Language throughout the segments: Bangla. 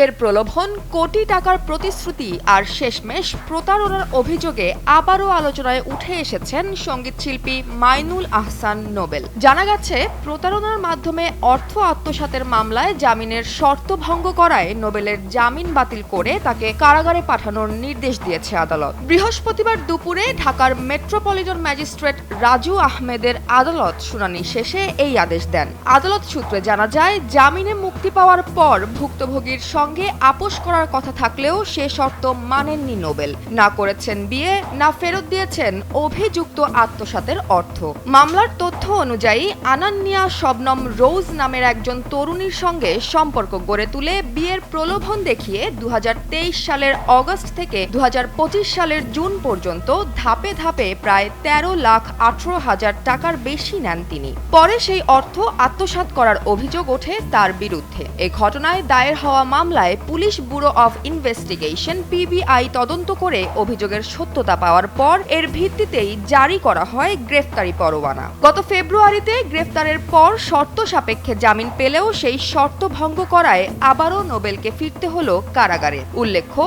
বিয়ের প্রলোভন, কোটি টাকার প্রতিশ্রুতি আর শেষমেশ প্রতারণার অভিযোগে আবারও আলোচনায় উঠে এসেছেন সঙ্গীতশিল্পী মাইনুল আহসান নোবেল। জানা গেছে, প্রতারণার মাধ্যমে অর্থ আত্মসাতের মামলায় জামিনের শর্ত ভঙ্গ করায় নোবেলের জামিন বাতিল করে তাকে কারাগারে পাঠানোর নির্দেশ দিয়েছে আদালত। বৃহস্পতিবার দুপুরে ঢাকার মেট্রোপলিটন ম্যাজিস্ট্রেট রাজু আহমেদের আদালত শুনানি শেষে এই আদেশ দেন। আদালত সূত্রে জানা যায়, জামিনে মুক্তি পাওয়ার পর ভুক্তভোগীর সঙ্গে আপোষ করার কথা থাকলেও সে শর্ত মানেননি নোবেল। না করেছেন বিয়ে, না ফেরত দিয়েছেন অভিযুক্ত আত্মসাতের অর্থ। মামলার তথ্য অনুযায়ী আনান্নিয়া শবনম রোজ নামের একজন তরুণীর সঙ্গে সম্পর্ক গড়ে তুলে বিয়ের প্রলোভন দেখিয়ে 2023 সালের অগস্ট থেকে 2025 সালের জুন পর্যন্ত ধাপে ধাপে প্রায় 13,18,000 টাকার বেশি নেন তিনি। পরে সেই অর্থ আত্মসাৎ করার অভিযোগ ওঠে তার বিরুদ্ধে। এ ঘটনায় দায়ের হওয়া মামলায় police bureau of investigation (PBI) তদন্ত করে অভিযোগের সত্যতা পাওয়ার পর এর ভিত্তিতেই জারি করা হয় গ্রেফতারি পরোয়ানা। গত ফেব্রুয়ারিতে গ্রেফতারের পর শর্ত সাপেক্ষে জামিন পেলেও সেই শর্ত ভঙ্গ করায় আবারও নোবেলকে ফিরতে হলো কারাগারে। উল্লেখ্য,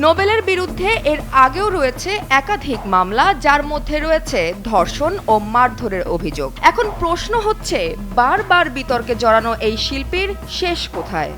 নোবেলের বিরুদ্ধে এর আগেও রয়েছে একাধিক মামলা, যার মধ্যে রয়েছে ধর্ষণ ও মারধরের অভিযোগ। এখন প্রশ্ন হচ্ছে, বারবার বিতর্কে জড়ানো এই শিল্পীর শেষ কোথায়?